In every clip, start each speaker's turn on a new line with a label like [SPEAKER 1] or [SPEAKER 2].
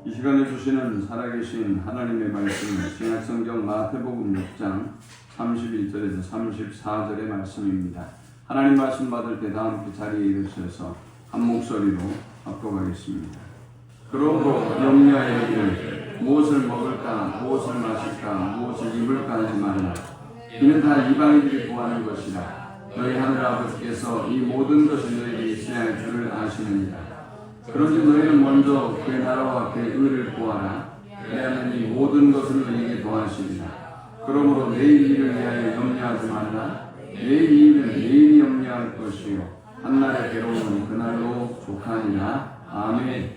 [SPEAKER 1] 이 시간에 주시는 살아계신 하나님의 말씀은 신약성경 마태복음 6장 31절에서 34절의 말씀입니다. 하나님 말씀 받을 때 다 함께 자리에 일으켜서 한 목소리로 합독하겠습니다. 그러므로 염려하여 이르되 무엇을 먹을까, 무엇을 마실까, 무엇을 입을까 하지 말라. 이는 다 이방인들이 구하는 것이라. 너희 하늘 아버지께서 이 모든 것이 너희에게 있어야 할 줄을 아시느니라. 그런지 너희는 먼저 그의 나라와 그의 의를 구하라. 그리하면 이 모든 것을 너희에게 더하시리라. 그러므로 내일 일을 위하여 염려하지 말라. 내일 일은 내일이 염려할 것이요 한날의 괴로움은 그날로 족하니라. 아멘.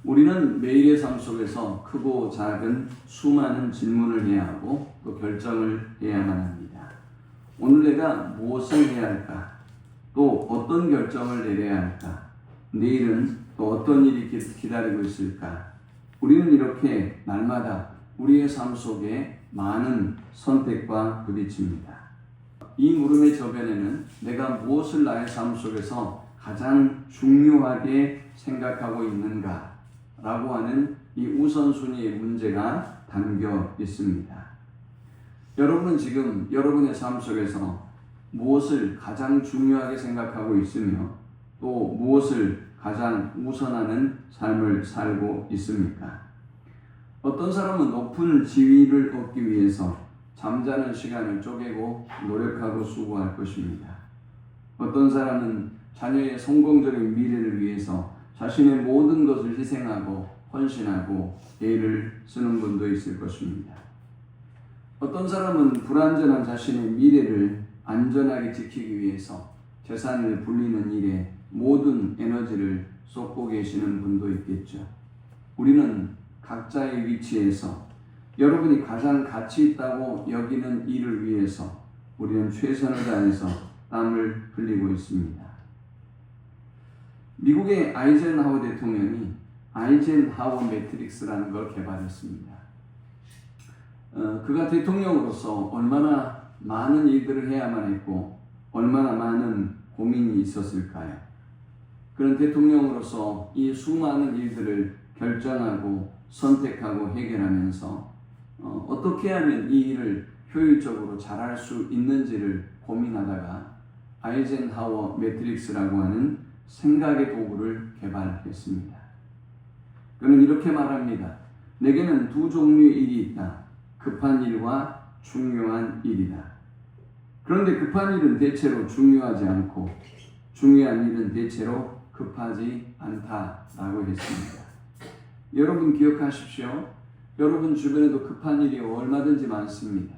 [SPEAKER 1] 우리는 매일의 삶 속에서 크고 작은 수많은 질문을 해야 하고 또 결정을 해야만 합니다. 오늘 내가 무엇을 해야 할까? 또 어떤 결정을 내려야 할까? 내일은 또 어떤 일이 기다리고 있을까? 우리는 이렇게 날마다 우리의 삶 속에 많은 선택과 부딪힙니다. 이 물음의 저변에는 내가 무엇을 나의 삶 속에서 가장 중요하게 생각하고 있는가? 라고 하는 이 우선순위의 문제가 담겨 있습니다. 여러분은 지금 여러분의 삶 속에서 무엇을 가장 중요하게 생각하고 있으며 또 무엇을 가장 우선하는 삶을 살고 있습니까? 어떤 사람은 높은 지위를 얻기 위해서 잠자는 시간을 쪼개고 노력하고 수고할 것입니다. 어떤 사람은 자녀의 성공적인 미래를 위해서 자신의 모든 것을 희생하고 헌신하고 애를 쓰는 분도 있을 것입니다. 어떤 사람은 불완전한 자신의 미래를 안전하게 지키기 위해서 재산을 불리는 일에 모든 에너지를 쏟고 계시는 분도 있겠죠. 우리는 각자의 위치에서 여러분이 가장 가치 있다고 여기는 일을 위해서 우리는 최선을 다해서 땀을 흘리고 있습니다. 미국의 아이젠하워 대통령이 아이젠하워 매트릭스라는 걸 개발했습니다. 그가 대통령으로서 얼마나 많은 일들을 해야만 했고 얼마나 많은 고민이 있었을까요? 그런 대통령으로서 이 수많은 일들을 결정하고 선택하고 해결하면서 어떻게 하면 이 일을 효율적으로 잘할 수 있는지를 고민하다가 아이젠하워 매트릭스라고 하는 생각의 도구를 개발했습니다. 그는 이렇게 말합니다. 내게는 두 종류의 일이 있다. 급한 일과 중요한 일이다. 그런데 급한 일은 대체로 중요하지 않고 중요한 일은 대체로 급하지 않다라고 했습니다. 여러분 기억하십시오. 여러분 주변에도 급한 일이 얼마든지 많습니다.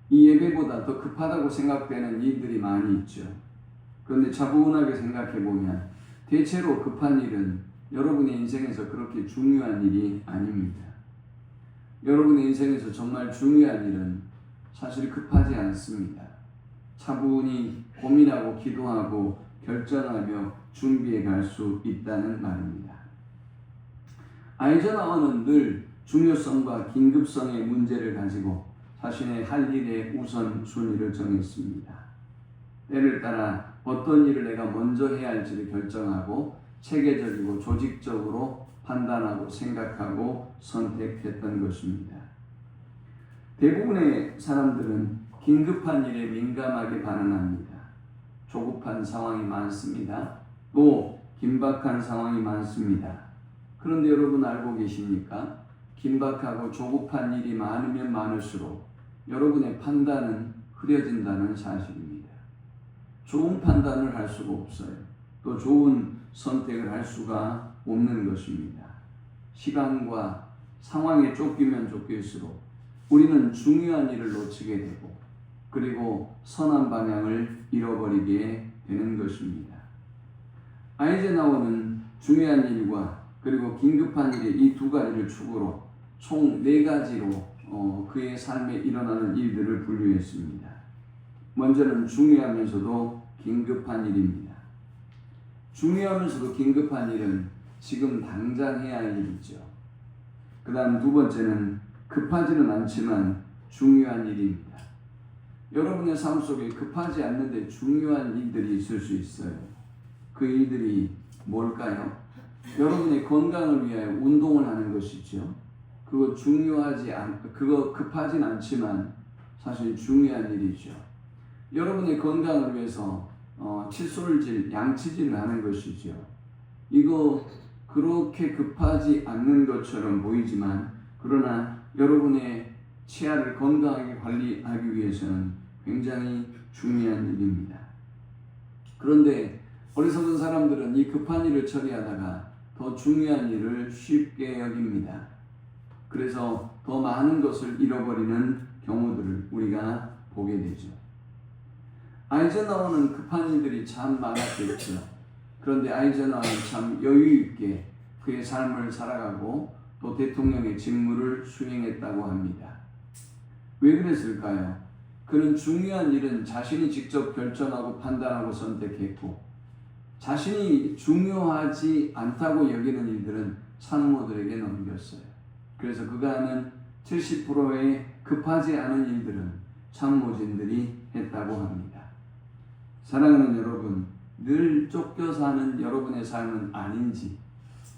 [SPEAKER 1] 이 예배보다 더 급하다고 생각되는 일들이 많이 있죠. 그런데 차분하게 생각해보면 대체로 급한 일은 여러분의 인생에서 그렇게 중요한 일이 아닙니다. 여러분의 인생에서 정말 중요한 일은 사실 급하지 않습니다. 차분히 고민하고 기도하고 결정하며 준비해 갈 수 있다는 말입니다. 아이젠하워는 늘 중요성과 긴급성의 문제를 가지고 자신의 할 일의 우선순위를 정했습니다. 때를 따라 어떤 일을 내가 먼저 해야 할지를 결정하고 체계적이고 조직적으로 판단하고 생각하고 선택했던 것입니다. 대부분의 사람들은 긴급한 일에 민감하게 반응합니다. 조급한 상황이 많습니다. 또 긴박한 상황이 많습니다. 그런데 여러분 알고 계십니까? 긴박하고 조급한 일이 많으면 많을수록 여러분의 판단은 흐려진다는 사실입니다. 좋은 판단을 할 수가 없어요. 또 좋은 선택을 할 수가 없는 것입니다. 시간과 상황에 쫓기면 쫓길수록 우리는 중요한 일을 놓치게 되고 그리고 선한 방향을 잃어버리게 되는 것입니다. 아이젠하워는 중요한 일과 그리고 긴급한 일의 이 두 가지를 축으로 총 4가지로 그의 삶에 일어나는 일들을 분류했습니다. 먼저는 중요하면서도 긴급한 일입니다. 중요하면서도 긴급한 일은 지금 당장 해야 할 일이죠. 그 다음 두 번째는 급하지는 않지만 중요한 일입니다. 여러분의 삶 속에 급하지 않는데 중요한 일들이 있을 수 있어요. 그 일들이 뭘까요? 여러분의 건강을 위하여 운동을 하는 것이죠. 그거 급하진 않지만 사실 중요한 일이죠. 여러분의 건강을 위해서 칫솔질, 양치질을 하는 것이죠. 이거 그렇게 급하지 않는 것처럼 보이지만 그러나 여러분의 치아를 건강하게 관리하기 위해서는 굉장히 중요한 일입니다. 그런데 어리석은 사람들은 이 급한 일을 처리하다가 더 중요한 일을 쉽게 여깁니다. 그래서 더 많은 것을 잃어버리는 경우들을 우리가 보게 되죠. 아이젠하워는 급한 일들이 참 많았겠죠. 그런데 아이젠하워는 참 여유 있게 그의 삶을 살아가고 또 대통령의 직무를 수행했다고 합니다. 왜 그랬을까요? 그는 중요한 일은 자신이 직접 결정하고 판단하고 선택했고 자신이 중요하지 않다고 여기는 일들은 참모들에게 넘겼어요. 그래서 그가 하는 70%의 급하지 않은 일들은 참모진들이 했다고 합니다. 사랑하는 여러분, 늘 쫓겨 사는 여러분의 삶은 아닌지,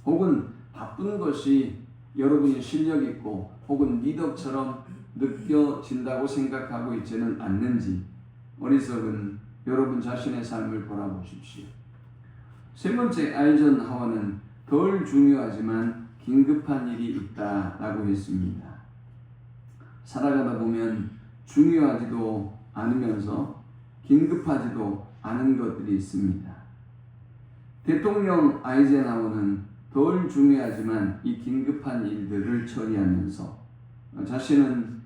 [SPEAKER 1] 혹은 바쁜 것이 여러분이 실력 있고 혹은 미덕처럼 느껴진다고 생각하고 있지는 않는지 어리석은 여러분 자신의 삶을 돌아보십시오. 세 번째, 아이젠하워는 덜 중요하지만 긴급한 일이 있다라고 했습니다. 살아가다 보면 중요하지도 않으면서 긴급하지도 않은 것들이 있습니다. 대통령 아이젠하워는 덜 중요하지만 이 긴급한 일들을 처리하면서 자신은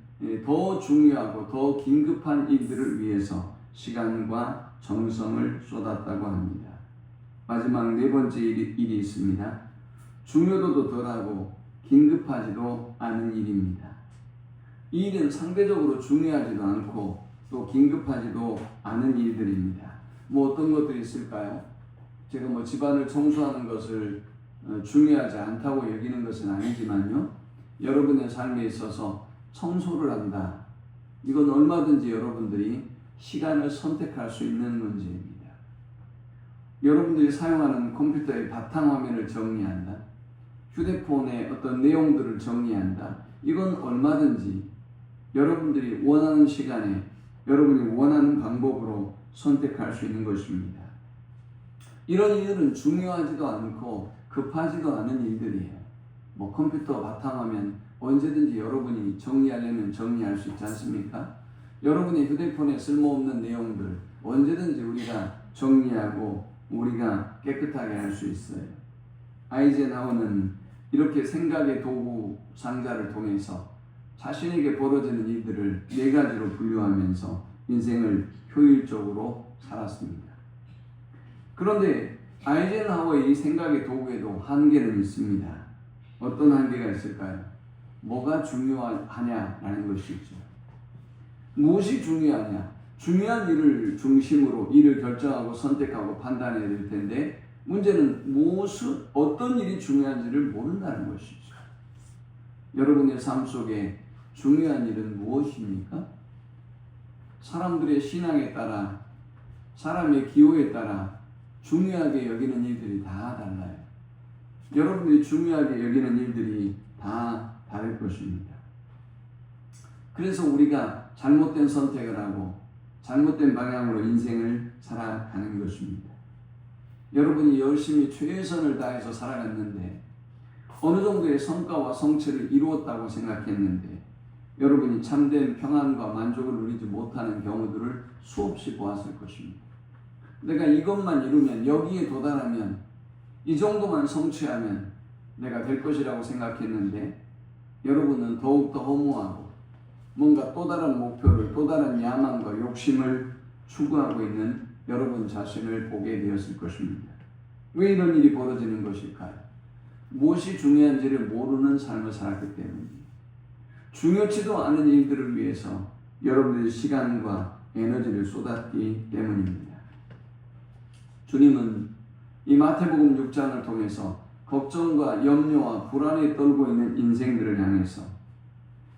[SPEAKER 1] 더 중요하고 더 긴급한 일들을 위해서 시간과 정성을 쏟았다고 합니다. 마지막 네 번째 일이 있습니다. 중요도도 덜하고 긴급하지도 않은 일입니다. 이 일은 상대적으로 중요하지도 않고 또 긴급하지도 않은 일들입니다. 어떤 것들이 있을까요? 제가 집안을 청소하는 것을 중요하지 않다고 여기는 것은 아니지만요. 여러분의 삶에 있어서 청소를 한다. 이건 얼마든지 여러분들이 시간을 선택할 수 있는 문제입니다. 여러분들이 사용하는 컴퓨터의 바탕화면을 정리한다. 휴대폰의 어떤 내용들을 정리한다. 이건 얼마든지 여러분들이 원하는 시간에 여러분이 원하는 방법으로 선택할 수 있는 것입니다. 이런 일들은 중요하지도 않고 급하지도 않은 일들이에요. 컴퓨터 바탕화면 언제든지 여러분이 정리하려면 정리할 수 있지 않습니까? 여러분의 휴대폰에 쓸모없는 내용들 언제든지 우리가 정리하고 우리가 깨끗하게 할 수 있어요. 아이젠하워는 이렇게 생각의 도구 상자를 통해서 자신에게 벌어지는 일들을 네 가지로 분류하면서 인생을 효율적으로 살았습니다. 그런데 아이젠하워의 이 생각의 도구에도 한계는 있습니다. 어떤 한계가 있을까요? 뭐가 중요하냐라는 것이죠. 무엇이 중요하냐? 중요한 일을 중심으로 일을 결정하고 선택하고 판단해야 될 텐데 문제는 어떤 일이 중요한지를 모른다는 것이죠. 여러분의 삶 속에 중요한 일은 무엇입니까? 사람들의 신앙에 따라 사람의 기호에 따라 중요하게 여기는 일들이 다 달라요. 여러분들이 중요하게 여기는 일들이 다 다를 것입니다. 그래서 우리가 잘못된 선택을 하고 잘못된 방향으로 인생을 살아가는 것입니다. 여러분이 열심히 최선을 다해서 살아갔는데 어느 정도의 성과와 성취를 이루었다고 생각했는데 여러분이 참된 평안과 만족을 누리지 못하는 경우들을 수없이 보았을 것입니다. 내가 이것만 이루면 여기에 도달하면 이 정도만 성취하면 내가 될 것이라고 생각했는데 여러분은 더욱더 허무하고 뭔가 또 다른 목표를 또 다른 야망과 욕심을 추구하고 있는 여러분 자신을 보게 되었을 것입니다. 왜 이런 일이 벌어지는 것일까요? 무엇이 중요한지를 모르는 삶을 살았기 때문입니다. 중요치도 않은 일들을 위해서 여러분들의 시간과 에너지를 쏟았기 때문입니다. 주님은 이 마태복음 6장을 통해서 걱정과 염려와 불안에 떨고 있는 인생들을 향해서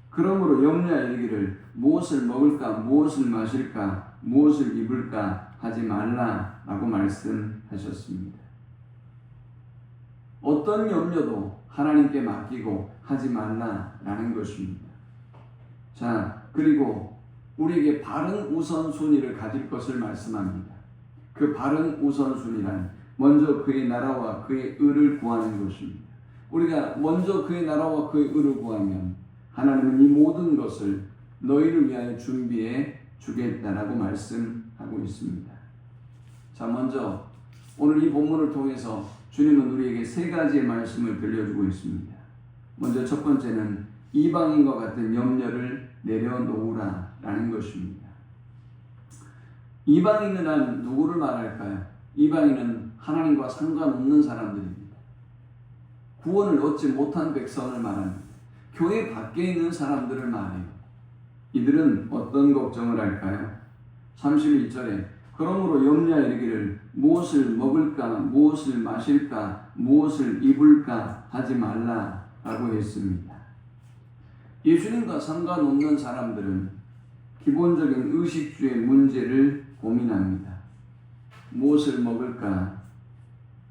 [SPEAKER 1] 그러므로 염려하기를 무엇을 먹을까, 무엇을 마실까, 무엇을 입을까 하지 말라라고 말씀하셨습니다. 어떤 염려도 하나님께 맡기고 하지 말라라는 것입니다. 자, 그리고 우리에게 바른 우선순위를 가질 것을 말씀합니다. 그 바른 우선순위란 먼저 그의 나라와 그의 의를 구하는 것입니다. 우리가 먼저 그의 나라와 그의 의를 구하면 하나님은 이 모든 것을 너희를 위하여 준비해 주겠다라고 말씀하고 있습니다. 자, 먼저 오늘 이 본문을 통해서 주님은 우리에게 세 가지의 말씀을 들려주고 있습니다. 먼저 첫 번째는 이방인과 같은 염려를 내려놓으라라는 것입니다. 이방인이란 누구를 말할까요? 이방인은 하나님과 상관없는 사람들입니다. 구원을 얻지 못한 백성을 말합니다. 교회 밖에 있는 사람들을 말해요. 이들은 어떤 걱정을 할까요? 31절에 그러므로 염려하여 이르기를 무엇을 먹을까, 무엇을 마실까, 무엇을 입을까 하지 말라라고 했습니다. 예수님과 상관없는 사람들은 기본적인 의식주의 문제를 고민합니다. 무엇을 먹을까,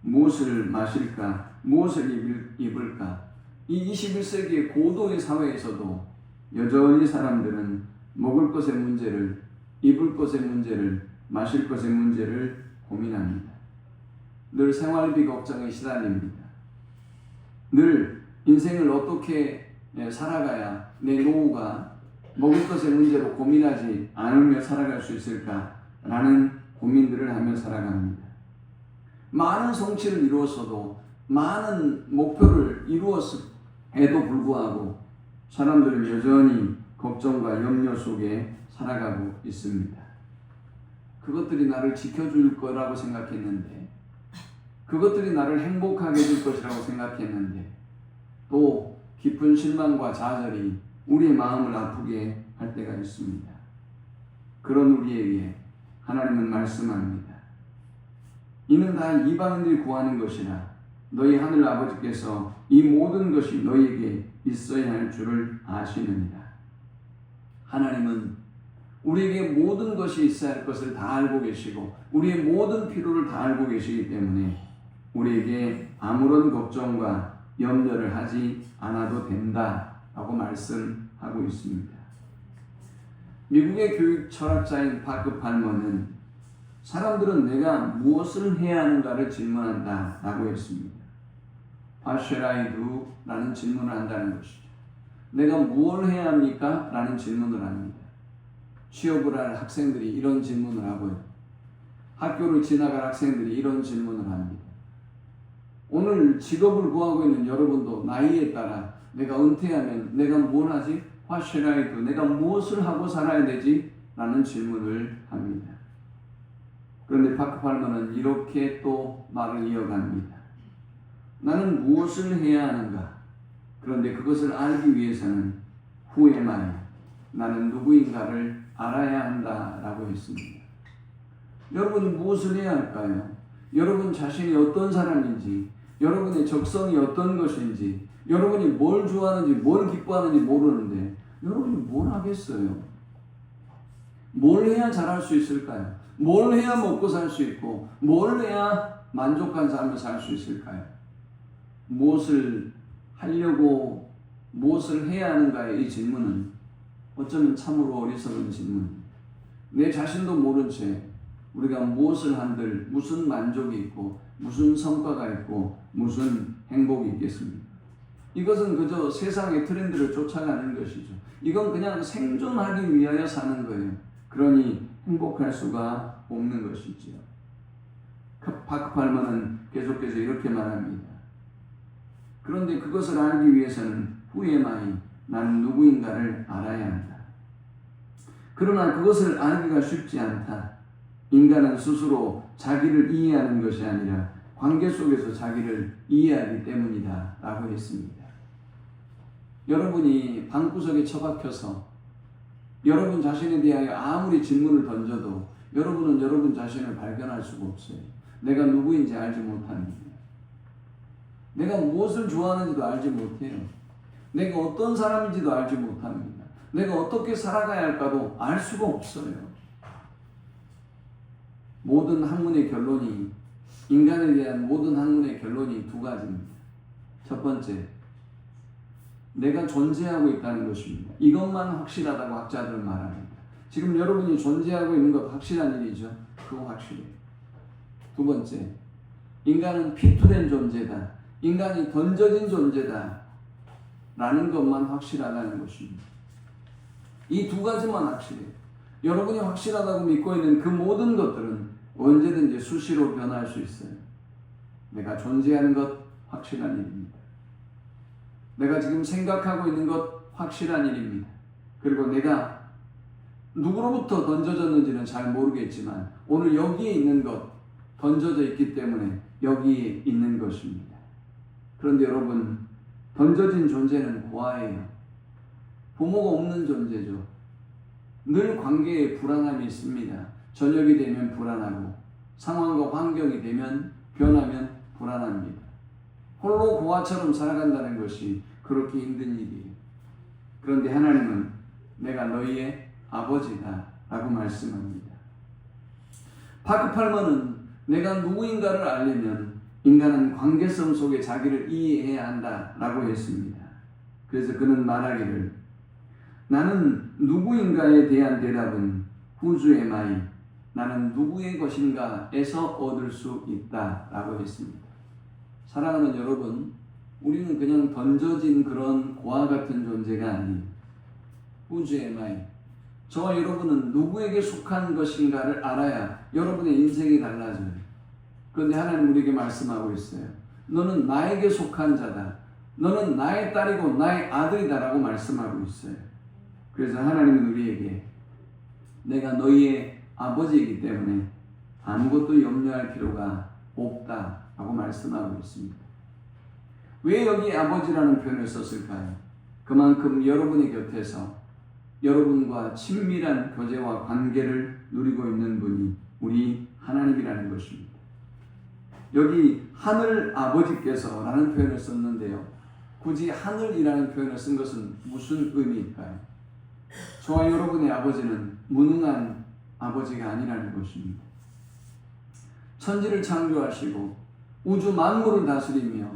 [SPEAKER 1] 무엇을 마실까, 무엇을 입을까. 이 21세기의 고도의 사회에서도 여전히 사람들은 먹을 것의 문제를, 입을 것의 문제를, 마실 것의 문제를 고민합니다. 늘 생활비 걱정에 시달립니다. 늘 인생을 어떻게 살아가야 내 노후가 먹을 것의 문제로 고민하지 않으며 살아갈 수 있을까라는 고민들을 하며 살아갑니다. 많은 성취를 이루었어도 많은 목표를 이루었음에도 불구하고 사람들은 여전히 걱정과 염려 속에 살아가고 있습니다. 그것들이 나를 지켜줄 거라고 생각했는데, 그것들이 나를 행복하게 해줄 것이라고 생각했는데, 또 깊은 실망과 좌절이 우리의 마음을 아프게 할 때가 있습니다. 그런 우리에게 하나님은 말씀합니다. 이는 다 이방인들이 구하는 것이라 너희 하늘 아버지께서 이 모든 것이 너희에게 있어야 할 줄을 아시느니라. 하나님은 우리에게 모든 것이 있어야 할 것을 다 알고 계시고 우리의 모든 필요를 다 알고 계시기 때문에 우리에게 아무런 걱정과 염려를 하지 않아도 된다라고 말씀하고 있습니다. 미국의 교육 철학자인 파크 팔머는 사람들은 내가 무엇을 해야 하는가를 질문한다 라고 했습니다. What shall I do? 라는 질문을 한다는 것이죠. 내가 무엇을 해야 합니까? 라는 질문을 합니다. 취업을 할 학생들이 이런 질문을 하고요. 학교를 지나갈 학생들이 이런 질문을 합니다. 오늘 직업을 구하고 있는 여러분도 나이에 따라 내가 은퇴하면 내가 뭘 하지? What shall I do? 내가 무엇을 하고 살아야 되지? 라는 질문을 합니다. 그런데 파크 팔머는 이렇게 또 말을 이어갑니다. 나는 무엇을 해야 하는가? 그런데 그것을 알기 위해서는 Who am I? 나는 누구인가를 알아야 한다라고 했습니다. 여러분이 무엇을 해야 할까요? 여러분 자신이 어떤 사람인지, 여러분의 적성이 어떤 것인지, 여러분이 뭘 좋아하는지, 뭘 기뻐하는지 모르는데 여러분이 뭘 하겠어요? 뭘 해야 잘할 수 있을까요? 뭘 해야 먹고 살 수 있고 뭘 해야 만족한 삶을 살 수 있을까요? 무엇을 하려고 무엇을 해야 하는가의 이 질문은 어쩌면 참으로 어리석은 질문입니다. 내 자신도 모른 채 우리가 무엇을 한들 무슨 만족이 있고 무슨 성과가 있고 무슨 행복이 있겠습니까? 이것은 그저 세상의 트렌드를 쫓아가는 것이죠. 이건 그냥 생존하기 위하여 사는 거예요. 그러니 행복할 수가 없는 것이지요. 파크 팔머는 계속해서 이렇게 말합니다. 그런데 그것을 알기 위해서는 Who am I? 나는 누구인가를 알아야 한다. 그러나 그것을 알기가 쉽지 않다. 인간은 스스로 자기를 이해하는 것이 아니라 관계 속에서 자기를 이해하기 때문이다 라고 했습니다. 여러분이 방구석에 처박혀서 여러분 자신에 대하여 아무리 질문을 던져도 여러분은 여러분 자신을 발견할 수가 없어요. 내가 누구인지 알지 못합니다. 내가 무엇을 좋아하는지도 알지 못해요. 내가 어떤 사람인지도 알지 못합니다. 내가 어떻게 살아가야 할까도 알 수가 없어요. 모든 학문의 결론이, 인간에 대한 모든 학문의 결론이 두 가지입니다. 첫 번째, 내가 존재하고 있다는 것입니다. 이것만 확실하다고 학자들은 말합니다. 지금 여러분이 존재하고 있는 것 확실한 일이죠. 그거 확실해요. 두 번째, 인간은 피투된 존재다. 인간이 던져진 존재다. 라는 것만 확실하다는 것입니다. 이 두 가지만 확실해요. 여러분이 확실하다고 믿고 있는 그 모든 것들은 언제든지 수시로 변할 수 있어요. 내가 존재하는 것 확실한 일입니다. 내가 지금 생각하고 있는 것 확실한 일입니다. 그리고 내가 누구로부터 던져졌는지는 잘 모르겠지만 오늘 여기에 있는 것 던져져 있기 때문에 여기에 있는 것입니다. 그런데 여러분, 던져진 존재는 고아예요. 부모가 없는 존재죠. 늘 관계에 불안함이 있습니다. 저녁이 되면 불안하고 상황과 환경이 되면 변하면 불안합니다. 홀로 고아처럼 살아간다는 것이 그렇게 힘든 일이에요. 그런데 하나님은 내가 너희의 아버지다 라고 말씀합니다. 파크 팔머는 내가 누구인가를 알려면 인간은 관계성 속에 자기를 이해해야 한다 라고 했습니다. 그래서 그는 말하기를, 나는 누구인가에 대한 대답은 Whose am I? 나는 누구의 것인가 에서 얻을 수 있다 라고 했습니다. 사랑하는 여러분, 우리는 그냥 던져진 그런 고아 같은 존재가 아닌 Whose am I? 저와 여러분은 누구에게 속한 것인가를 알아야 여러분의 인생이 달라져요. 그런데 하나님 우리에게 말씀하고 있어요. 너는 나에게 속한 자다. 너는 나의 딸이고 나의 아들이다 라고 말씀하고 있어요. 그래서 하나님은 우리에게 내가 너희의 아버지이기 때문에 아무것도 염려할 필요가 없다 라고 말씀하고 있습니다. 왜 여기 아버지라는 표현을 썼을까요? 그만큼 여러분의 곁에서 여러분과 친밀한 교제와 관계를 누리고 있는 분이 우리 하나님이라는 것입니다. 여기 하늘 아버지께서 라는 표현을 썼는데요. 굳이 하늘이라는 표현을 쓴 것은 무슨 의미일까요? 저와 여러분의 아버지는 무능한 아버지가 아니라는 것입니다. 천지를 창조하시고 우주 만물을 다스리며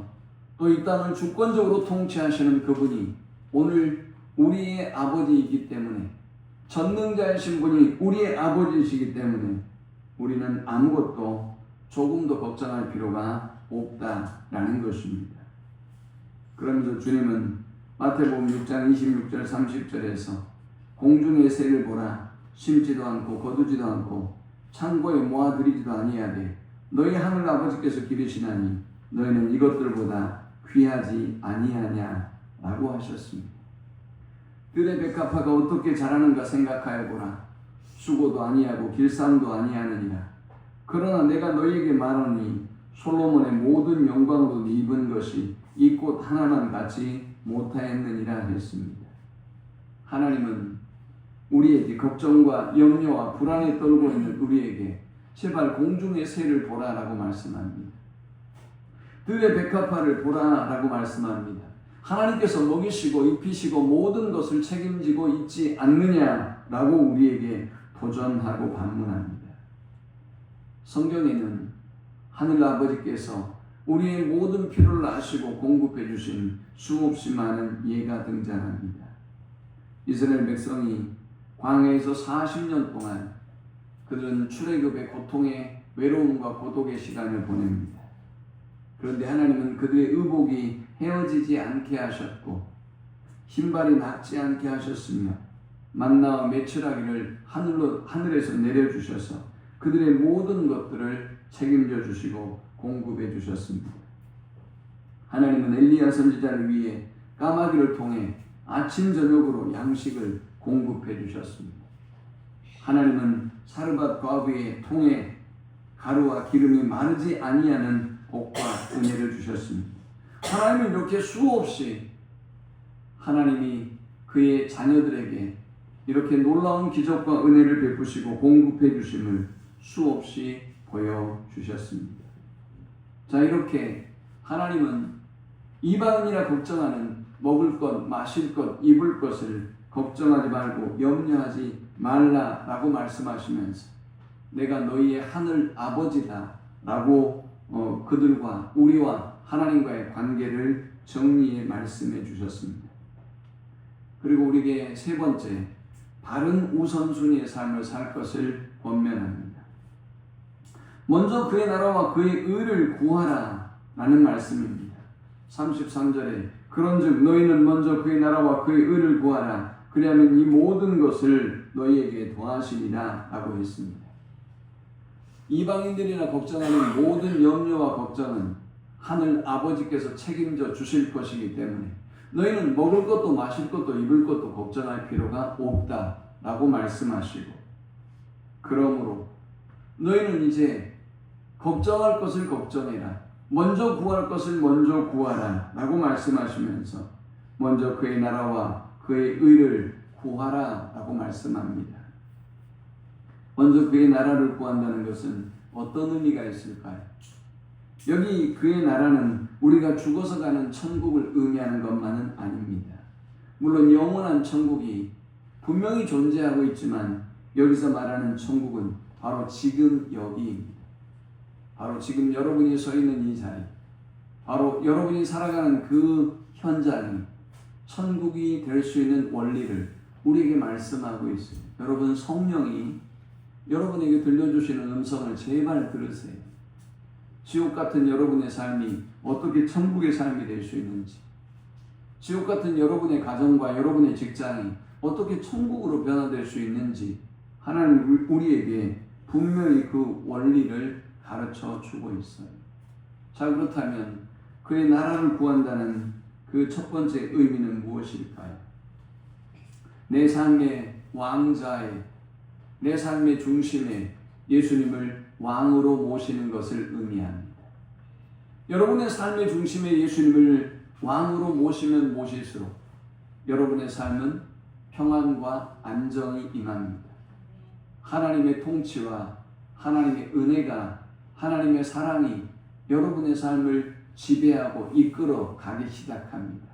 [SPEAKER 1] 또 이 땅을 주권적으로 통치하시는 그분이 오늘 우리의 아버지이기 때문에, 전능자이신 분이 우리의 아버지이시기 때문에 우리는 아무것도 조금도 걱정할 필요가 없다라는 것입니다. 그러면서 주님은 마태복음 6장 26절 30절에서 공중의 새를 보라, 심지도 않고 거두지도 않고 창고에 모아들이지도 아니하되 너희 하늘 아버지께서 기르시나니 너희는 이것들보다 귀하지 아니하냐 라고 하셨습니다. 들의 백합화가 어떻게 자라는가 생각하여 보라. 수고도 아니하고 길쌈도 아니하느니라. 그러나 내가 너희에게 말하니 솔로몬의 모든 영광으로 입은 것이 이 꽃 하나만 같이 못하였느니라 했습니다. 하나님은 우리에게 걱정과 염려와 불안에 떨고 있는 우리에게 제발 공중의 새를 보라라고 말씀합니다. 들의 백합화를 보라라고 말씀합니다. 하나님께서 먹이시고 입히시고 모든 것을 책임지고 있지 않느냐라고 우리에게 도전하고 반문합니다. 성경에는 하늘아버지께서 우리의 모든 필요를 아시고 공급해 주신 수없이 많은 예가 등장합니다. 이스라엘 백성이 광야에서 40년 동안 그들은 출애굽의 고통의 외로움과 고독의 시간을 보냅니다. 그런데 하나님은 그들의 의복이 헤어지지 않게 하셨고 신발이 낡지 않게 하셨으며 만나와 메추라기를 하늘에서 내려주셔서 그들의 모든 것들을 책임져 주시고 공급해 주셨습니다. 하나님은 엘리야 선지자를 위해 까마귀를 통해 아침 저녁으로 양식을 공급해 주셨습니다. 하나님은 사르밧 과부의 통에 가루와 기름이 마르지 아니하는 복과 은혜를 주셨습니다. 하나님은 이렇게 수없이 하나님이 그의 자녀들에게 이렇게 놀라운 기적과 은혜를 베푸시고 공급해 주심을 수없이 보여주셨습니다. 자, 이렇게 하나님은 이방인이라 걱정하는 먹을 것, 마실 것, 입을 것을 걱정하지 말고 염려하지 말라라고 말씀하시면서 내가 너희의 하늘 아버지다 라고 그들과 우리와 하나님과의 관계를 정리해 말씀해 주셨습니다. 그리고 우리에게 세 번째, 바른 우선순위의 삶을 살 것을 권면합니다. 먼저 그의 나라와 그의 의를 구하라 라는 말씀입니다. 33절에 그런즉 너희는 먼저 그의 나라와 그의 의를 구하라. 그리하면 이 모든 것을 너희에게 더하시리라 라고 했습니다. 이방인들이나 걱정하는 모든 염려와 걱정은 하늘 아버지께서 책임져 주실 것이기 때문에 너희는 먹을 것도 마실 것도 입을 것도 걱정할 필요가 없다 라고 말씀하시고, 그러므로 너희는 이제 걱정할 것을 걱정해라, 먼저 구할 것을 먼저 구하라 라고 말씀하시면서 먼저 그의 나라와 그의 의를 구하라 라고 말씀합니다. 먼저 그의 나라를 구한다는 것은 어떤 의미가 있을까요? 여기 그의 나라는 우리가 죽어서 가는 천국을 의미하는 것만은 아닙니다. 물론 영원한 천국이 분명히 존재하고 있지만 여기서 말하는 천국은 바로 지금 여기입니다. 바로 지금 여러분이 서 있는 이 자리, 바로 여러분이 살아가는 그 현장이 천국이 될 수 있는 원리를 우리에게 말씀하고 있어요. 여러분, 성령이 여러분에게 들려주시는 음성을 제발 들으세요. 지옥 같은 여러분의 삶이 어떻게 천국의 삶이 될 수 있는지, 지옥 같은 여러분의 가정과 여러분의 직장이 어떻게 천국으로 변화될 수 있는지 하나님 우리에게 분명히 그 원리를 가르쳐 주고 있어요. 자, 그렇다면 그의 나라를 구한다는 그 첫 번째 의미는 무엇일까요? 내 삶의 왕자에, 내 삶의 중심에 예수님을 왕으로 모시는 것을 의미합니다. 여러분의 삶의 중심에 예수님을 왕으로 모시면 모실수록 여러분의 삶은 평안과 안정이 임합니다. 하나님의 통치와 하나님의 은혜가, 하나님의 사랑이 여러분의 삶을 지배하고 이끌어 가기 시작합니다.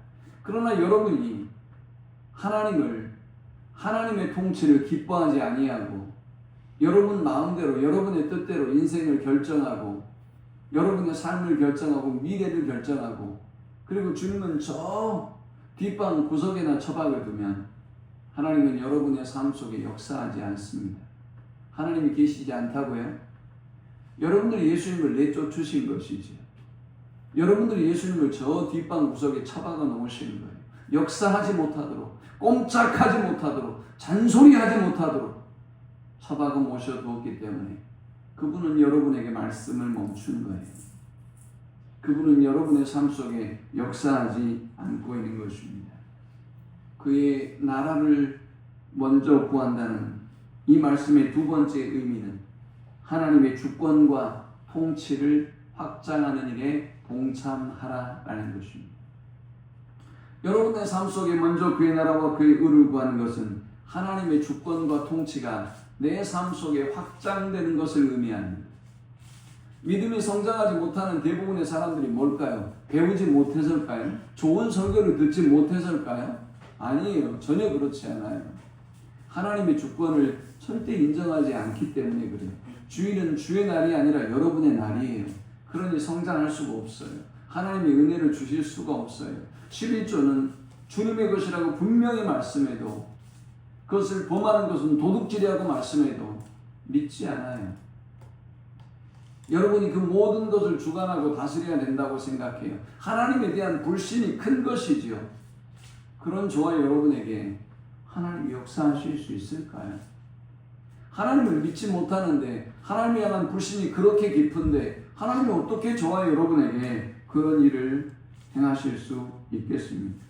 [SPEAKER 1] 그러나 여러분이 하나님의 통치를 기뻐하지 아니하고 여러분 마음대로 여러분의 뜻대로 인생을 결정하고 여러분의 삶을 결정하고 미래를 결정하고 그리고 주님은 저 뒷방 구석에나 처박을 두면 하나님은 여러분의 삶 속에 역사하지 않습니다. 하나님이 계시지 않다고요? 여러분들이 예수님을 내쫓으신 것이지요. 여러분들이 예수님을 저 뒷방 구석에 처박아 놓으시는 거예요. 역사하지 못하도록, 꼼짝하지 못하도록, 잔소리하지 못하도록 처박아 모셔두었기 때문에 그분은 여러분에게 말씀을 멈춘 거예요. 그분은 여러분의 삶 속에 역사하지 않고 있는 것입니다. 그의 나라를 먼저 구한다는 이 말씀의 두 번째 의미는 하나님의 주권과 통치를 확장하는 일에 동참하라라는 것입니다. 여러분의 삶 속에 먼저 그의 나라와 그의 의를 구하는 것은 하나님의 주권과 통치가 내 삶 속에 확장되는 것을 의미합니다. 믿음이 성장하지 못하는 대부분의 사람들이 뭘까요? 배우지 못해서일까요? 좋은 설교를 듣지 못해서일까요? 아니에요. 전혀 그렇지 않아요. 하나님의 주권을 절대 인정하지 않기 때문에 그래요. 주일은 주의 날이 아니라 여러분의 날이에요. 그러니 성장할 수가 없어요. 하나님의 은혜를 주실 수가 없어요. 11조는 주님의 것이라고 분명히 말씀해도 그것을 범하는 것은 도둑질이라고 말씀해도 믿지 않아요. 여러분이 그 모든 것을 주관하고 다스려야 된다고 생각해요. 하나님에 대한 불신이 큰 것이지요. 그런 저와 여러분에게 하나님이 역사하실 수 있을까요? 하나님을 믿지 못하는데 하나님에 향한 불신이 그렇게 깊은데 하나님이 어떻게 저와 여러분에게 그런 일을 행하실 수 있겠습니까?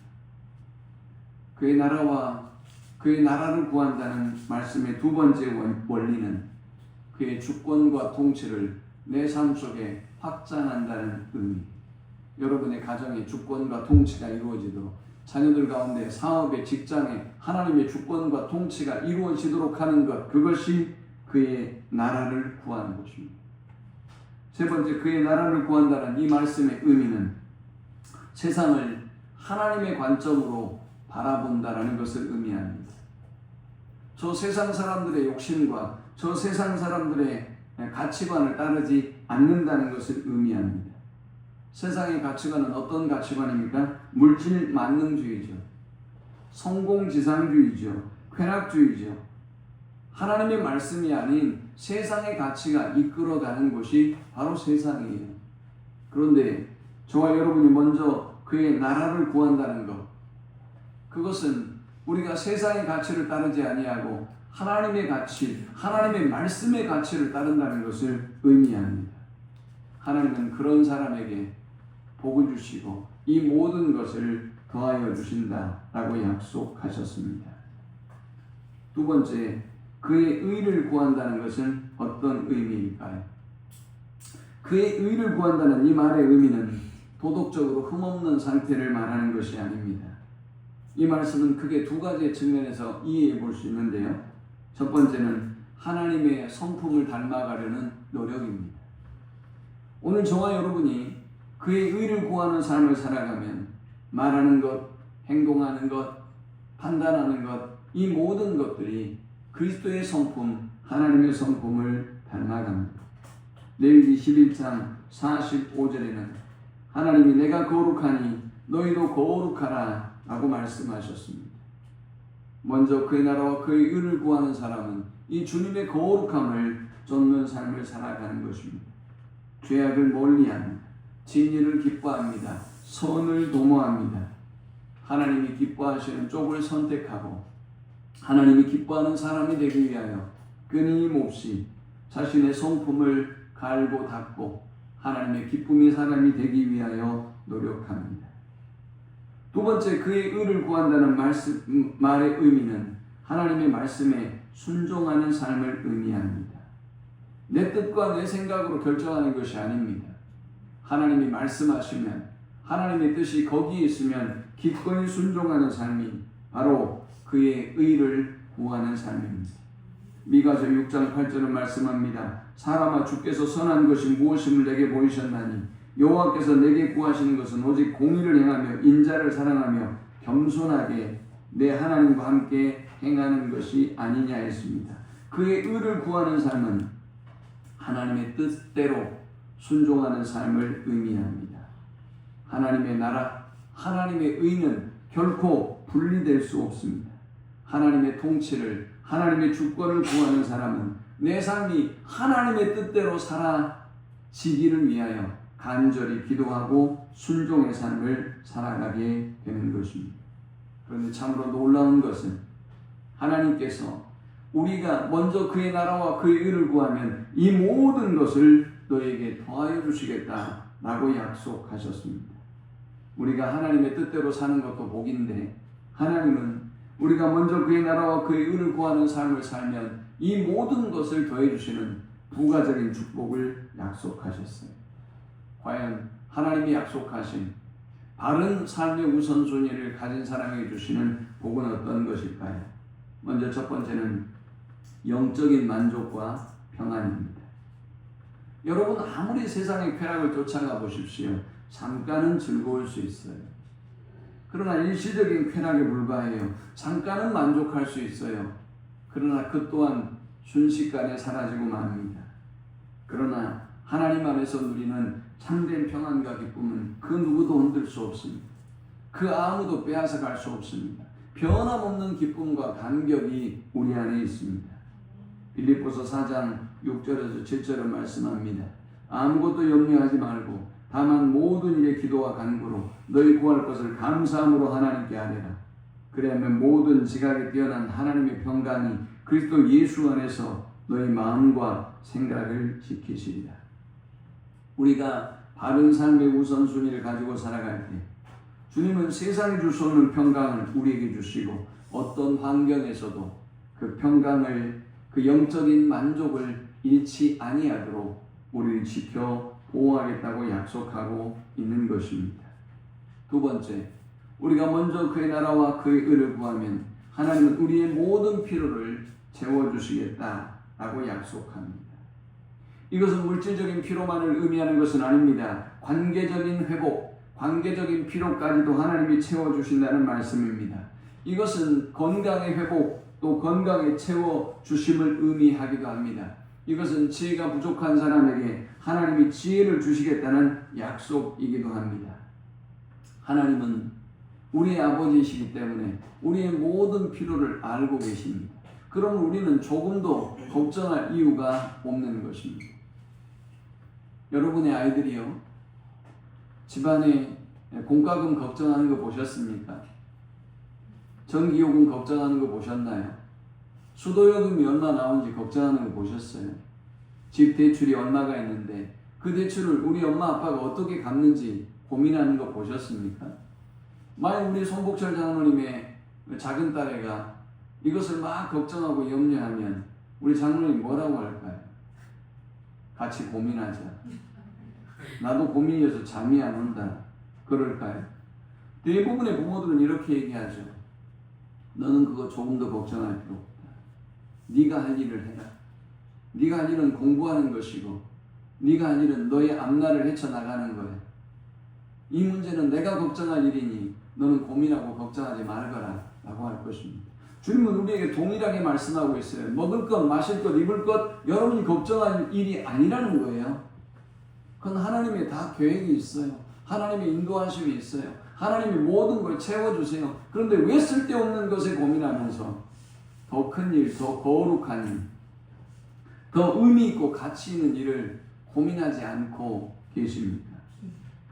[SPEAKER 1] 그의 나라와 그의 나라를 구한다는 말씀의 두 번째 원리는 그의 주권과 통치를 내 삶 속에 확장한다는 의미. 여러분의 가정에 주권과 통치가 이루어지도록, 자녀들 가운데 사업에 직장에 하나님의 주권과 통치가 이루어지도록 하는 것, 그것이 그의 나라를 구하는 것입니다. 세 번째, 그의 나라를 구한다는 이 말씀의 의미는 세상을 하나님의 관점으로 바라본다라는 것을 의미합니다. 저 세상 사람들의 욕심과 저 세상 사람들의 가치관을 따르지 않는다는 것을 의미합니다. 세상의 가치관은 어떤 가치관입니까? 물질 만능주의죠. 성공지상주의죠. 쾌락주의죠. 하나님의 말씀이 아닌 세상의 가치가 이끌어가는 곳이 바로 세상이에요. 그런데 저와 여러분이 먼저 그의 나라를 구한다는 것, 그것은 우리가 세상의 가치를 따르지 아니하고 하나님의 가치, 하나님의 말씀의 가치를 따른다는 것을 의미합니다. 하나님은 그런 사람에게 복을 주시고 이 모든 것을 더하여 주신다라고 약속하셨습니다. 두 번째, 그의 의를 구한다는 것은 어떤 의미일까요? 그의 의를 구한다는 이 말의 의미는 도덕적으로 흠없는 상태를 말하는 것이 아닙니다. 이 말씀은 크게 두 가지 측면에서 이해해 볼 수 있는데요. 첫 번째는 하나님의 성품을 닮아가려는 노력입니다. 오늘 저와 여러분이 그의 의를 구하는 삶을 살아가면 말하는 것, 행동하는 것, 판단하는 것, 이 모든 것들이 그리스도의 성품, 하나님의 성품을 닮아갑니다. 레위기 11장 45절에는 하나님이 내가 거룩하니 너희도 거룩하라 라고 말씀하셨습니다. 먼저 그의 나라와 그의 의를 구하는 사람은 이 주님의 거룩함을 쫓는 삶을 살아가는 것입니다. 죄악을 멀리합니다. 진리를 기뻐합니다. 선을 도모합니다. 하나님이 기뻐하시는 쪽을 선택하고 하나님이 기뻐하는 사람이 되기 위하여 끊임없이 자신의 성품을 갈고 닦고 하나님의 기쁨의 사람이 되기 위하여 노력합니다. 두 번째, 그의 의를 구한다는 말의 의미는 하나님의 말씀에 순종하는 삶을 의미합니다. 내 뜻과 내 생각으로 결정하는 것이 아닙니다. 하나님이 말씀하시면 하나님의 뜻이 거기에 있으면 기꺼이 순종하는 삶이 바로 그의 의를 구하는 삶입니다. 미가서 6장 8절은 말씀합니다. 사람아, 주께서 선한 것이 무엇임을 내게 보이셨나니 여호와께서 내게 구하시는 것은 오직 공의를 행하며 인자를 사랑하며 겸손하게 내 하나님과 함께 행하는 것이 아니냐 했습니다. 그의 의를 구하는 삶은 하나님의 뜻대로 순종하는 삶을 의미합니다. 하나님의 나라, 하나님의 의는 결코 분리될 수 없습니다. 하나님의 통치를, 하나님의 주권을 구하는 사람은 내 삶이 하나님의 뜻대로 살아지기를 위하여 간절히 기도하고 순종의 삶을 살아가게 되는 것입니다. 그런데 참으로 놀라운 것은 하나님께서 우리가 먼저 그의 나라와 그의 의를 구하면 이 모든 것을 너에게 더하여 주시겠다라고 약속하셨습니다. 우리가 하나님의 뜻대로 사는 것도 복인데 하나님은 우리가 먼저 그의 나라와 그의 의를 구하는 삶을 살면 이 모든 것을 더해 주시는 부가적인 축복을 약속하셨어요. 과연 하나님이 약속하신 바른 삶의 우선순위를 가진 사람에게 주시는 복은 어떤 것일까요? 먼저 첫 번째는 영적인 만족과 평안입니다. 여러분, 아무리 세상의 쾌락을 쫓아가 보십시오. 잠깐은 즐거울 수 있어요. 그러나 일시적인 쾌락에 불과해요. 잠깐은 만족할 수 있어요. 그러나 그 또한 순식간에 사라지고 맙니다. 그러나 하나님 안에서 누리는 참된 평안과 기쁨은 그 누구도 흔들 수 없습니다. 그 아무도 빼앗아갈 수 없습니다. 변함없는 기쁨과 감격이 우리 안에 있습니다. 빌립보서 4장 6절에서 7절은 말씀합니다. 아무것도 염려하지 말고 다만 모든 일에 기도와 간구로 너희 구할 것을 감사함으로 하나님께 아뢰라. 그리하면 모든 지각에 뛰어난 하나님의 평강이 그리스도 예수 안에서 너희 마음과 생각을 지키시리라. 우리가 바른 삶의 우선순위를 가지고 살아갈 때 주님은 세상이 줄 수 없는 평강을 우리에게 주시고 어떤 환경에서도 그 평강을, 그 영적인 만족을 잃지 아니하도록 우리를 지켜 보호하겠다고 약속하고 있는 것입니다. 두 번째, 우리가 먼저 그의 나라와 그의 의를 구하면 하나님은 우리의 모든 필요를 채워주시겠다라고 약속합니다. 이것은 물질적인 필요만을 의미하는 것은 아닙니다. 관계적인 회복, 관계적인 필요까지도 하나님이 채워주신다는 말씀입니다. 이것은 건강의 회복, 또 건강의 채워주심을 의미하기도 합니다. 이것은 지혜가 부족한 사람에게 하나님이 지혜를 주시겠다는 약속이기도 합니다. 하나님은 우리의 아버지이시기 때문에 우리의 모든 필요를 알고 계십니다. 그럼 우리는 조금도 걱정할 이유가 없는 것입니다. 여러분의 아이들이요, 집안에 공과금 걱정하는 거 보셨습니까? 전기요금 걱정하는 거 보셨나요? 수도요금이 얼마 나오는지 걱정하는 거 보셨어요? 집 대출이 얼마가 있는데 그 대출을 우리 엄마 아빠가 어떻게 갚는지 고민하는 거 보셨습니까? 만약 우리 손복철 장로님의 작은 딸애가 이것을 막 걱정하고 염려하면 우리 장로님 뭐라고 할까요? 같이 고민하자. 나도 고민이어서 잠이 안 온다. 그럴까요? 대부분의 부모들은 이렇게 얘기하죠. 너는 그거 조금 더 걱정할 필요 없다. 네가 할 일을 해라. 네가 할 일은 공부하는 것이고 네가 할 일은 너의 앞날을 헤쳐나가는 거야. 이 문제는 내가 걱정할 일이니 너는 고민하고 걱정하지 말거라 라고 할 것입니다. 주님은 우리에게 동일하게 말씀하고 있어요. 먹을 것, 마실 것, 입을 것 여러분이 걱정할 일이 아니라는 거예요. 그건 하나님의 다 계획이 있어요. 하나님의 인도하심이 있어요. 하나님이 모든 걸 채워주세요. 그런데 왜 쓸데없는 것에 고민하면서 더 큰 일, 더 거룩한 일, 더 의미 있고 가치 있는 일을 고민하지 않고 계십니까?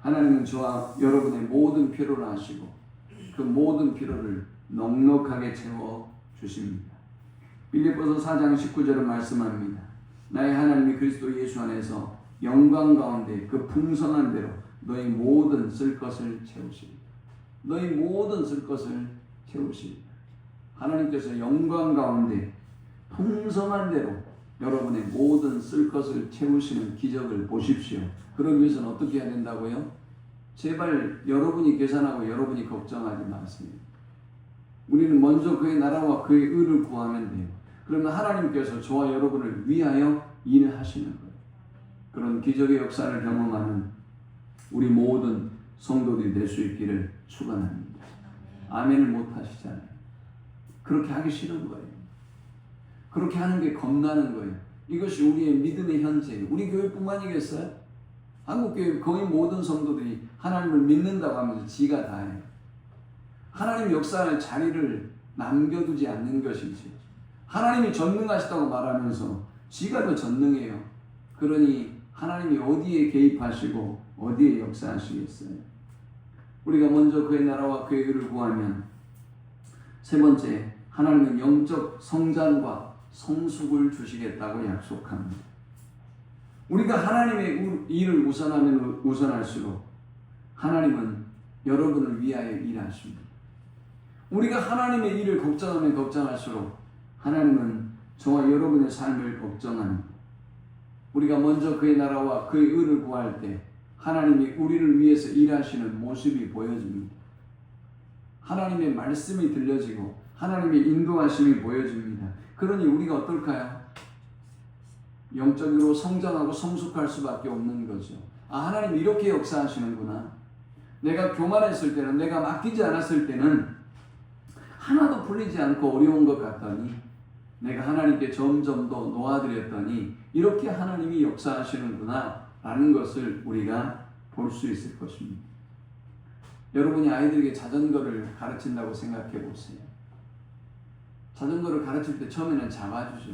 [SPEAKER 1] 하나님은 저와 여러분의 모든 필요를 아시고 그 모든 필요를 넉넉하게 채워주십니다. 빌립보서 4장 19절은 말씀합니다. 나의 하나님이 그리스도 예수 안에서 영광 가운데 그 풍성한 대로 너희 모든 쓸 것을 채우시리라. 너희 모든 쓸 것을 채우시리라. 하나님께서 영광 가운데 풍성한 대로 여러분의 모든 쓸 것을 채우시는 기적을 보십시오. 그러기 위해서는 어떻게 해야 된다고요? 제발 여러분이 계산하고 여러분이 걱정하지 마세요. 우리는 먼저 그의 나라와 그의 의를 구하면 돼요. 그러면 하나님께서 저와 여러분을 위하여 일을 하시는 거예요. 그런 기적의 역사를 경험하는 우리 모든 성도들이 될 수 있기를 축원합니다. 아멘을 못 하시잖아요. 그렇게 하기 싫은 거예요. 그렇게 하는 게 겁나는 거예요. 이것이 우리의 믿음의 현재예요. 우리 교회뿐만이겠어요? 한국교회 거의 모든 성도들이 하나님을 믿는다고 하면서 지가 다 해요. 하나님 역사할 자리를 남겨두지 않는 것이지. 하나님이 전능하시다고 말하면서 지가 더 전능해요. 그러니 하나님이 어디에 개입하시고 어디에 역사하시겠어요? 우리가 먼저 그의 나라와 그의 의를 구하면 세 번째, 하나님은 영적 성장과 성숙을 주시겠다고 약속합니다. 우리가 하나님의 일을 우선하면 우선할수록 하나님은 여러분을 위하여 일하십니다. 우리가 하나님의 일을 걱정하면 걱정할수록 하나님은 저와 여러분의 삶을 걱정합니다. 우리가 먼저 그의 나라와 그의 의를 구할 때 하나님이 우리를 위해서 일하시는 모습이 보여집니다. 하나님의 말씀이 들려지고 하나님의 인도하심이 보여집니다. 그러니 우리가 어떨까요? 영적으로 성장하고 성숙할 수밖에 없는 거죠. 아, 하나님 이렇게 역사하시는구나. 내가 교만했을 때는, 내가 맡기지 않았을 때는 하나도 풀리지 않고 어려운 것 같더니 내가 하나님께 점점 더 놓아드렸더니 이렇게 하나님이 역사하시는구나 라는 것을 우리가 볼 수 있을 것입니다. 여러분이 아이들에게 자전거를 가르친다고 생각해 보세요. 자전거를 가르칠 때 처음에는 잡아주죠.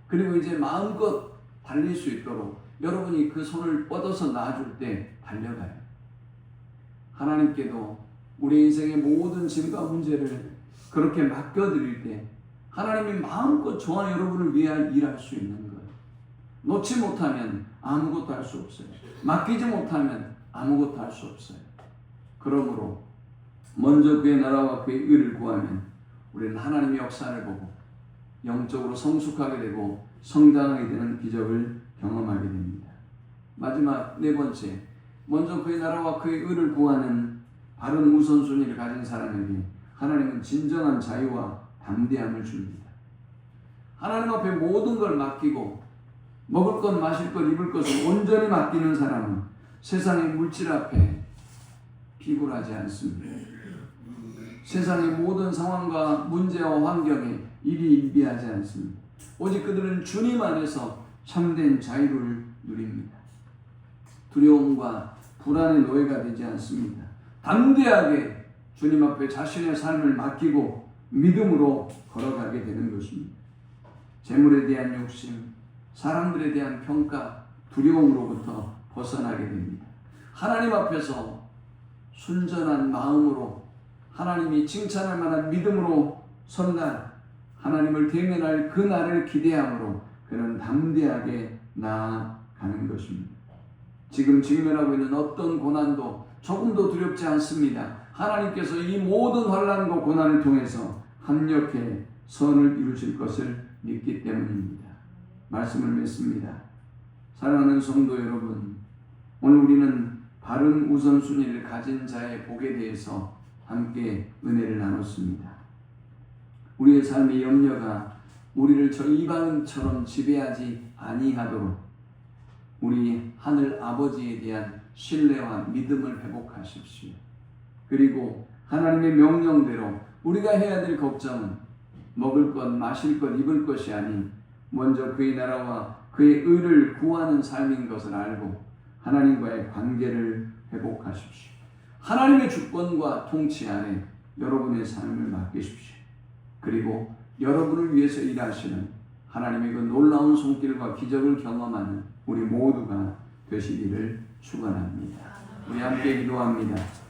[SPEAKER 1] 그리고 이제 마음껏 달릴 수 있도록 여러분이 그 손을 뻗어서 놔줄 때 달려가요. 하나님께도 우리 인생의 모든 짐과 문제를 그렇게 맡겨드릴 때 하나님이 마음껏 저와 여러분을 위하여 일할 수 있는 거예요. 놓지 못하면 아무것도 할 수 없어요. 맡기지 못하면 아무것도 할 수 없어요. 그러므로 먼저 그의 나라와 그의 의를 구하면 우리는 하나님의 역사를 보고 영적으로 성숙하게 되고 성장하게 되는 기적을 경험하게 됩니다. 마지막 네 번째, 먼저 그의 나라와 그의 의를 구하는 바른 우선순위를 가진 사람에게 하나님은 진정한 자유와 담대함을 줍니다. 하나님 앞에 모든 걸 맡기고 먹을 것, 마실 것, 입을 것을 온전히 맡기는 사람은 세상의 물질 앞에 비굴하지 않습니다. 세상의 모든 상황과 문제와 환경에 일희일비하지 않습니다. 오직 그들은 주님 안에서 참된 자유를 누립니다. 두려움과 불안의 노예가 되지 않습니다. 담대하게 주님 앞에 자신의 삶을 맡기고 믿음으로 걸어가게 되는 것입니다. 재물에 대한 욕심, 사람들에 대한 평가, 두려움으로부터 벗어나게 됩니다. 하나님 앞에서 순전한 마음으로 하나님이 칭찬할 만한 믿음으로 선 날, 하나님을 대면할 그 날을 기대함으로 그는 담대하게 나아가는 것입니다. 지금 직면하고 있는 어떤 고난도 조금도 두렵지 않습니다. 하나님께서 이 모든 환난과 고난을 통해서 합력해 선을 이루실 것을 믿기 때문입니다. 말씀을 맺습니다. 사랑하는 성도 여러분, 오늘 우리는 바른 우선순위를 가진 자의 복에 대해서 함께 은혜를 나눴습니다. 우리의 삶의 염려가 우리를 저 이방인처럼 지배하지 아니하도록 우리 하늘 아버지에 대한 신뢰와 믿음을 회복하십시오. 그리고 하나님의 명령대로 우리가 해야 될 걱정은 먹을 것, 마실 것, 입을 것이 아닌 먼저 그의 나라와 그의 의를 구하는 삶인 것을 알고 하나님과의 관계를 회복하십시오. 하나님의 주권과 통치 안에 여러분의 삶을 맡기십시오. 그리고 여러분을 위해서 일하시는 하나님의 그 놀라운 손길과 기적을 경험하는 우리 모두가 되시기를 축원합니다. 우리 함께 기도합니다.